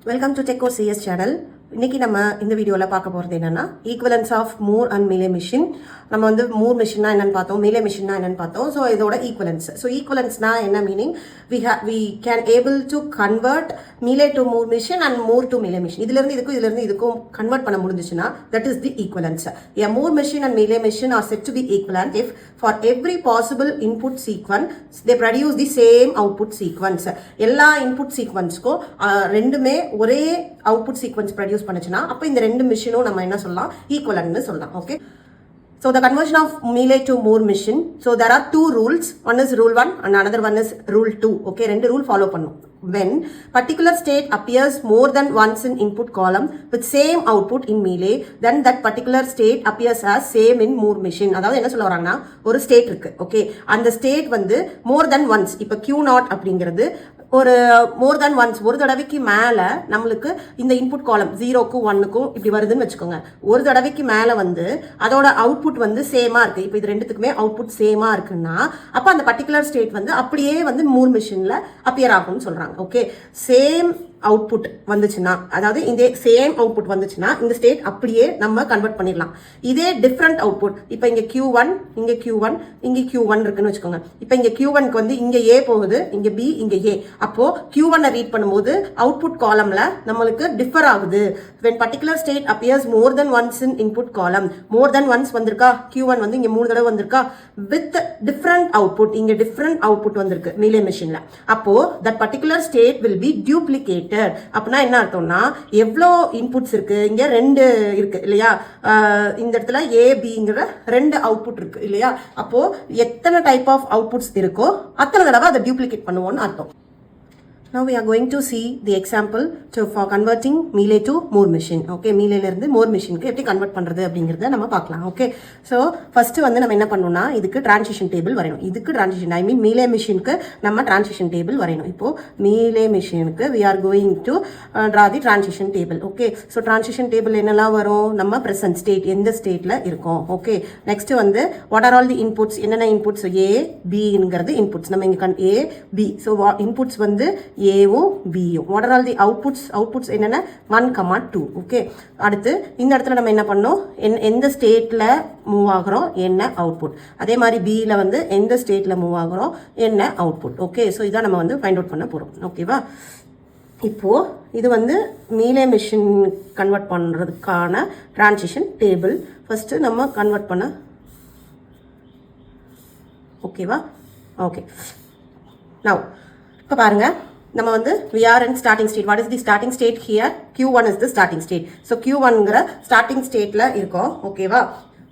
Welcome to Techco CS channel. இன்னைக்கு நம்ம இந்த வீடியோவில் பார்க்க போகிறது என்னன்னா equivalence of Moore and Mealy machine. நம்ம வந்து மூர் மிஷின்னா என்னன்னு பார்த்தோம், மீலே மிஷின்னா என்னன்னு பார்த்தோம். ஸோ இதோட ஈக்குவலன்ஸ். ஸோ ஈக்குவலன்ஸ்னா என்ன meaning, we can able to convert Mealy to Moore machine and Moore to Mealy machine. இதுலேருந்து இதுக்கும் கன்வெர்ட் பண்ண முடிஞ்சிச்சுன்னா that is the equivalence. A Moore machine and Mealy machine are said to be equivalent if for every possible input sequence they produce the same output sequence. எல்லா input சீக்வன்ஸ்க்கும் ரெண்டுமே ஒரே output sequence produce பண்ணுச்சுன்னா அப்போ இந்த ரெண்டு மிஷினும் நம்ம என்ன சொல்லலாம், ஈக்குவலன்ட்னு சொல்லலாம். Okay, so the conversion of Mealy to Moore machine. So there are two rules. One is rule 1 and another one is rule 2. Okay, ரெண்டு rule follow பண்ணும். When particular state appears more than once in input column with same output in Mealy, then that particular state appears as same in Moore machine. அதாவது என்ன சொல்ல வராங்கன்னா, ஒரு state இருக்கு. Okay, அந்த state வந்து more than once, இப்போ Q0 அப்படிங்கிறது ஒரு மோர் தேன் ஒன்ஸ், ஒரு தடவைக்கு மேலே நம்மளுக்கு இந்த இன்புட் காலம் 0க்கும் 1க்கும் இப்படி வருதுன்னு வச்சுக்கோங்க. ஒரு தடவைக்கு மேலே வந்து அதோட அவுட்புட் வந்து சேமாக இருக்குது. இப்போ இது ரெண்டுத்துக்குமே அவுட்புட் சேமாக இருக்குன்னா அப்போ அந்த பர்டிகுலர் ஸ்டேட் வந்து அப்படியே வந்து மூர் மிஷினில் அப்பியர் ஆகும்னு சொல்கிறாங்க. ஓகே, சேம் அவுட்புட் வந்துச்சுன்னா, அதாவது இந்த சேம் அவுட்புட் வந்துச்சுன்னா இந்த ஸ்டேட் அப்படியே நம்ம கன்வெர்ட் பண்ணிடலாம். இதே டிஃப்ரெண்ட் அவுட்புட், இப்போ இங்கே Q1 இங்கே Q1 இங்கே Q1 இருக்குன்னு வச்சுக்கோங்க. இப்போ இங்கே Q1க்கு வந்து இங்கே A போகுது, இங்கே B இங்கே A. அப்போ Q1 ரீட் பண்ணும்போது அவுட்புட் காலம்ல நம்மளுக்கு டிஃபர் ஆகுது. when particular state appears more than once in input column, more than once வந்திருக்கா, Q1 வந்து இங்கே 3 தடவை வந்திருக்கா, with different output, இங்கே different output வந்திருக்கு மீலே மிஷின்ல, அப்போ that particular state will be duplicated. அப்படின்னா என்ன அர்த்தம்னா, எவ்வளோ இன்புட்ஸ் இருக்கு, இங்க 2 இருக்கு இல்லையா, இந்த இடத்துல ABங்கிற 2 அவுட்புட் இருக்கு இல்லையா, அப்போ எத்தனை டைப் ஆஃப் அவுட்புட்ஸ் இருக்கோ அத்தனை தடவை அதை டியூப்ளிகேட் பண்ணுவோம்னு அர்த்தம். Now we are going to see the example for converting Mealy to Moore machine. Okay, Mealy இருந்து Moore machine க்கு எப்படி கன்வெர்ட் பண்றது அப்படிங்கறத நம்ம பார்க்கலாம். ஓகே, சோ ஃபர்ஸ்ட் வந்து நம்ம என்ன பண்ணனும்னா, இதுக்கு டிரான்சிஷன் டேபிள் வரையணும். இதுக்கு டிரான்சிஷன், ஐ மீன் Mealy machine க்கு நம்ம டிரான்சிஷன் டேபிள் வரையணும். இப்போ Mealy machine க்கு we are going to draw the transition table. Okay, so transition table என்னலாம் வரும், நம்ம present state எந்த ஸ்டேட்ல இருக்கோம். ஓகே, நெக்ஸ்ட் வந்து what are all the inputs, என்னென்ன inputs, A B ங்கிறது inputs, நம்ம இங்க A B, so inputs வந்து ஏவும் பியும். what are all the outputs என்னன்னா 1, 2. ஓகே, அடுத்து இந்த இடத்துல நம்ம என்ன பண்ணோம், எந்த ஸ்டேட்ல மூவ் ஆகுறோம் என்ன அவுட்புட், அதே மாதிரி பியில் வந்து எந்த ஸ்டேட்ல மூவ் ஆகுறோம் என்ன அவுட்புட். ஓகே, ஸோ இதான் நம்ம வந்து ஃபைண்ட் அவுட் பண்ண போகிறோம். ஓகேவா, இப்போ இது வந்து மீலே மிஷின் கன்வெர்ட் பண்ணுறதுக்கான டிரான்சிஷன் டேபிள் ஃபர்ஸ்ட் நம்ம கன்வெர்ட் பண்ண. ஓகேவா, ஓகே, நவ் இப்போ பாருங்க, நம்ம வந்து we are in starting state. what is the starting state here, Q1 is the starting state. so Q1ங்கிற starting stateல இருக்கோம். ஓகேவா,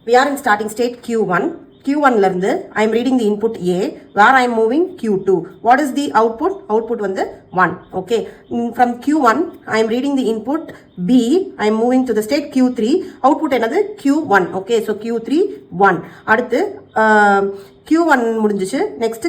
we are in starting state Q1 ல இருந்து I am reading the input A where I am moving Q2. what is the output வந்து 1. okay, from Q1 I am reading the input B, I am moving to the state Q3. output என்னது Q1. okay, so Q3 1. அடுத்து Q1 முடிஞ்சிச்சு, next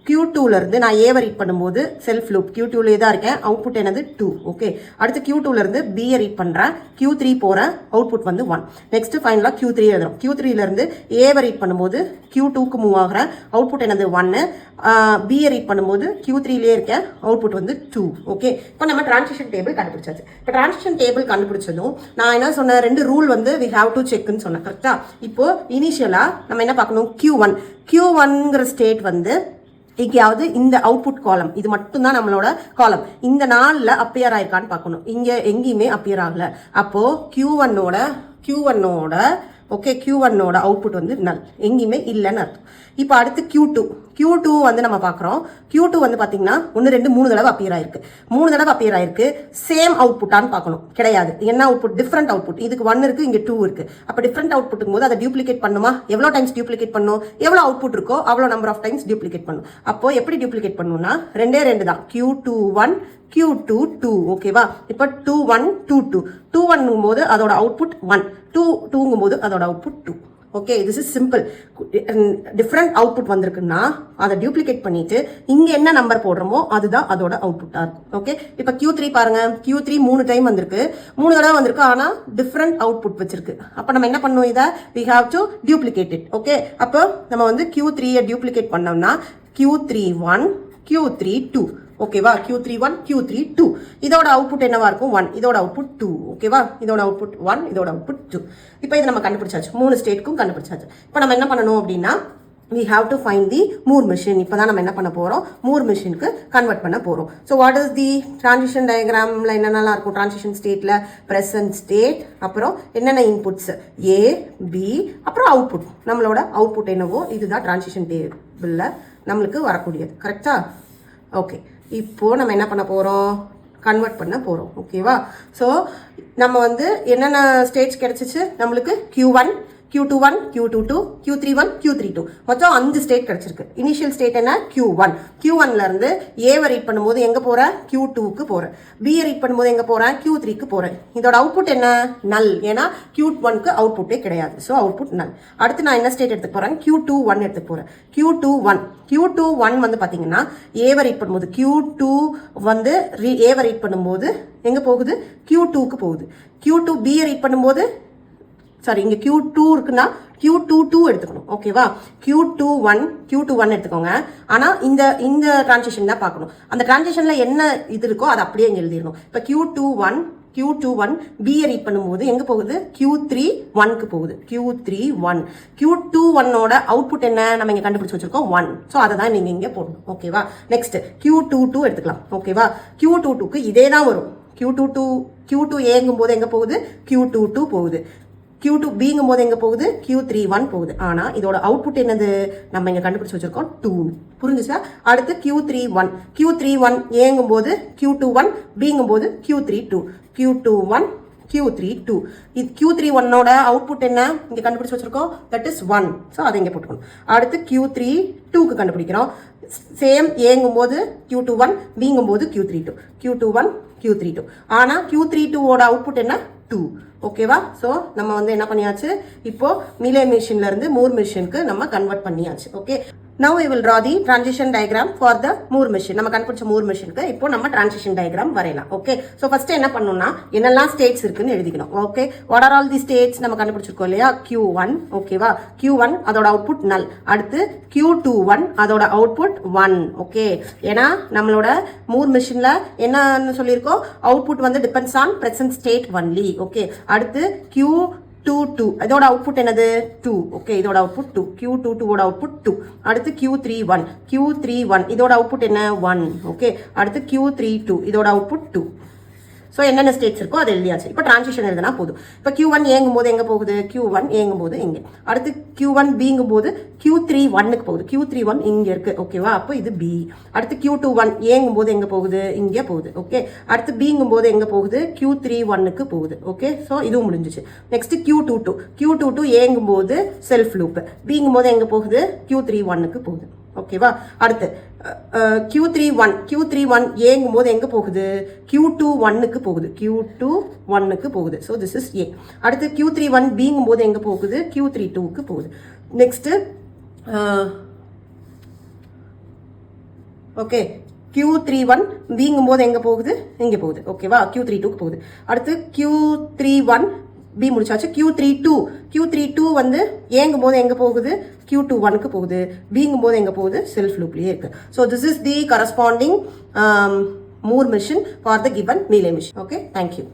Q2ல இருந்து நான் ஏவை read பண்ணும்போது self loop Q2லே தான் இருக்கேன், அவுட்புட் என்னது 2. ஓகே, அடுத்து Q2ல இருந்து B ரீட் பண்றேன், Q3 போறேன், அவுட்புட் வந்து 1. நெக்ஸ்ட் ஃபைனலா Q3 எழுதுறோம். Q3ல இருந்து ஏவை ரீட் பண்ணும்போது Q2க்கு மூவ் ஆகுறேன், அவுட்புட் என்னது 1. B ரீட் பண்ணும்போது Q3லே இருக்கேன், அவுட்புட் வந்து 2. ஓகே, இப்போ நம்ம டிரான்சிஷன் டேபிள் கண்டுபிடிச்சாச்சு. இப்போ டிரான்சிஷன் டேபிள் கண்டுபிடிச்சதும் நான் என்ன சொன்னேன், 2 ரூல் வந்து we have to checkன்னு சொன்னேன். கரெக்டா, இப்போ இனிஷியலா நம்ம என்ன பார்க்கணும், Q1ங்கிற ஸ்டேட் வந்து எங்கேயாவது இந்த அவுட்புட் காலம், இது மட்டும்தான் நம்மளோட காலம், இந்த நாளில் அப்பியர் ஆயிருக்கான்னு பார்க்கணும். இங்கே எங்கேயுமே அப்பியர் ஆகல, அப்போ Q1ஓட ஓகே, Q1ஓட அவுட்புட் வந்து நல், எங்கேயுமே இல்லைன்னு அர்த்தம். இப்போ அடுத்து Q2 வந்து நம்ம பார்க்குறோம். Q2 வந்து பார்த்தீங்கன்னா 1 2 3 தடவை அப்பியர் ஆயிருக்கு. சேம் அவுட்புட்டான்னு பார்க்கணும், கிடையாது. என்ன அவுட்புட், டிஃப்ரெண்ட் அவுட்புட். இதுக்கு 1 இருக்கு, இங்கே 2 இருக்கு. அப்போ டிஃப்ரெண்ட் அவுட்புட்டும் போது அதை டியூப்ளிகேட் பண்ணுமா, எவ்வளோ டைம்ஸ் டியூப்ளிகேட் பண்ணும், எவ்வளோ அவுட்புட் இருக்கோ அவ்வளோ நம்பர் ஆஃப் டைம்ஸ் டியூப்ளிகேட் பண்ணும். அப்போ எப்படி டியூப்ளிகேட் பண்ணணும்னா 2 தான், Q21 Q2 2. ஓகேவா, இப்போ 2 1 2 2 2 1 போது அதோட அவுட்புட் 1, 2 2 போது அதோட output 2. Okay, this is simple. Different output வந்திருக்குன்னா அதை டியூப்ளிகேட் பண்ணிட்டு இங்க என்ன நம்பர் போடுறோமோ அதுதான் அதோட அவுட்புட்டா இருக்கும். ஓகே, இப்போ Q3 பாருங்க, Q3 3 டைம் வந்திருக்கு, 3 தடவை வந்திருக்கு, ஆனா டிஃப்ரெண்ட் அவுட்புட் வச்சிருக்கு. அப்ப நம்ம என்ன பண்ணுவோம், இதை we have to duplicate it. Okay, அப்போ நம்ம வந்து Q3 டியூப்ளிகேட் பண்ணோம்னா Q3 1 Q3 2 ஓகேவா Q31 Q32 இதோட அவுட்புட் என்னவா இருக்கும் 1 இதோட அவுட்புட் 2 ஓகேவா இதோட அவுட்புட் 1 இதோட அவுட்புட் 2 இப்போ இது நம்ம கண்டுபிடிச்சாச்சு 3 ஸ்டேட்க்கும் கண்டுபிடிச்சாச்சு இப்போ நம்ம என்ன பண்ணணும் அப்படின்னா we have to find the Moore machine இப்போ தான் நம்ம என்ன பண்ண போகிறோம் Moore machineக்கு கன்வெர்ட் பண்ண போகிறோம் so what is the transition டயக்ராமில் என்னென்னலாம் இருக்கும் ட்ரான்சிஷன் ஸ்டேட்டில் ப்ரெசன்ட் ஸ்டேட் அப்புறம் என்னென்ன இன்புட்ஸ் ஏ பி அப்புறம் அவுட்புட் நம்மளோட அவுட்புட் என்னவோ இதுதான் ட்ரான்சிஷன் டேபிளில் நம்மளுக்கு வரக்கூடியது கரெக்டா ஓகே இப்போது நம்ம என்ன பண்ண போகிறோம் கன்வெர்ட் பண்ண போகிறோம் ஓகேவா ஸோ நம்ம வந்து என்னென்ன ஸ்டேட்ஸ் கிடச்சிச்சு நம்மளுக்கு Q1 Q21 Q22 Q31 Q32 மொத்தம் 5 ஸ்டேட் கிடைச்சிருக்கு இனிஷியல் ஸ்டேட் என்ன Q1 Q1ல இருந்து ஏவை ரீட் பண்ணும்போது எங்க போறேன் Q2க்கு போறேன் B ரீட் பண்ணும்போது எங்க போறேன் Q3க்கு போறேன் இதோட அவுட்புட் என்ன நல் ஏன்னா Q1க்கு அவுட்புட்டே கிடையாது ஸோ அவுட்புட் நல் அடுத்து நான் என்ன ஸ்டேட் எடுத்து போறேன் Q21 எடுத்து போறேன் Q21 வந்து பாத்தீங்கன்னா ஏவை ரீட் பண்ணும்போது Q2 வந்து ஏவை ரீட் பண்ணும்போது எங்க போகுது Q2க்கு போகுது Q2 B ரீட் பண்ணும்போது சாரி இங்கே Q2 இருக்குன்னா Q22 எடுத்துக்கணும் ஓகேவா Q21 எடுத்துக்கோங்க ஆனால் இந்த டிரான்சிஷன் தான் பார்க்கணும் அந்த டிரான்சிஷனில் என்ன இது இருக்கோ அதை அப்படியே இங்கே எழுதிடணும் இப்போ Q21 B ரீட் பண்ணும்போது எங்கே போகுது Q31க்கு போகுது Q21ஓட அவுட்புட் என்ன நம்ம இங்கே கண்டுபிடிச்சி வச்சிருக்கோம் 1 ஸோ அதை தான் நீங்கள் இங்கே போடணும் ஓகேவா நெக்ஸ்ட் Q22 எடுத்துக்கலாம் ஓகேவா Q22க்கு இதே தான் வரும் Q2 ஏங்கும் போது எங்கே போகுது Q22 போகுது Q2 Bங்கும் போது எங்க போகுது Q31 போகுது ஆனா இதோட அவுட்புட் என்னது நம்ம இங்க கண்டுபிடிச்சு வச்சிருக்கோம் 2 புரிஞ்சுச்சா அடுத்து Q31 ஏங்கும் போது Q21 Bங்கும் போது Q31 Q32 இது Q31ஓட அவுட்புட் என்ன இங்க கண்டுபிடிச்சு வச்சிருக்கோம் தட் இஸ் 1 ஸோ அதை இங்க போட்டுக்கணும் அடுத்து Q32க்கு கண்டுபிடிக்கிறோம் சேம் ஏங்கும் போது Q21 Bங்கும் போது Q31 Q32 ஆனா Q32ஓட அவுட்புட் என்ன 2 ஓகேவா ஸோ நம்ம வந்து என்ன பண்ணியாச்சு இப்போ மீலே மிஷின்ல இருந்து மூர் மிஷினுக்கு நம்ம கன்வெர்ட் பண்ணியாச்சு okay now we will draw the transition diagram for the Moore machine நம்ம கண்டுபிடிச்ச மூர் மிஷினுக்கு இப்போ நம்ம transition diagram வரையலாம் ஓகே ஸோ ஃபர்ஸ்ட் என்ன பண்ணணும்னா என்னெல்லாம் ஸ்டேட்ஸ் இருக்குன்னு எழுதிக்கணும் okay what are all the states நம்ம கண்டுபிடிச்சிருக்கோம் இல்லையா Q1 ஓகேவா Q1 அதோட அவுட்புட் நல் அடுத்து Q21 அதோட அவுட்புட் 1 ஓகே ஏன்னா நம்மளோட மூர் மிஷின்ல என்னன்னு சொல்லியிருக்கோம் அவுட்புட் வந்து depends on present state only okay அடுத்து Q22 இதோட அவுட்புட் என்னது 2 ஓகே இதோட அவுட்புட் 2 Q22 ஓட அவுட்புட் 2 அடுத்து Q31 இதோட அவுட்புட் என்ன 1 ஓகே அடுத்து Q32 இதோட அவுட்புட் 2 ஸோ என்னென்ன ஸ்டேட்ஸ் இருக்கோ அது எழுதியாச்சு இப்போ டிரான்சிஷன் எழுதுனா போதும் இப்போ Q1 ஏங்கும் போது எங்கே போகுது Q1 ஏங்கும் போது இங்கே அடுத்து Q1 Bங்கும் போது Q31க்கு போகுது Q31 இங்கே இருக்கு ஓகேவா அப்போ இது B அடுத்து Q21 ஏங்கும் போது எங்கே போகுது இங்கே போகுது ஓகே அடுத்து Bங்கும் போது எங்கே போகுது Q31க்கு போகுது ஓகே ஸோ இதுவும் முடிஞ்சிச்சு நெக்ஸ்ட் Q22 ஏங்கும் போது செல்ஃப் லூப் Bங்கும் போது எங்கே போகுது Q31க்கு போகுது ஓகேவா அடுத்து Q31 ஏங்கும் போது எங்க போகுது Q21க்கு போகுது ஸோ திஸ் இஸ் ஏ அடுத்து Q31 Bங்கும் போது எங்க போகுது Q32க்கு போகுது நெக்ஸ்ட் ஓகே Q31 Bங்கும் போது எங்க போகுது இங்க போகுது ஓகேவா Q32க்கு போகுது அடுத்து Q31 B முடிச்சாச்சு Q32 வந்து ஏங்கும் போது எங்க போகுது Q21க்கு போகுது Bங்கும் போது எங்க போகுது செல்ஃப் லூப்லயே இருக்கு so this is the corresponding Moore machine for the given Mealy machine. Okay, thank you.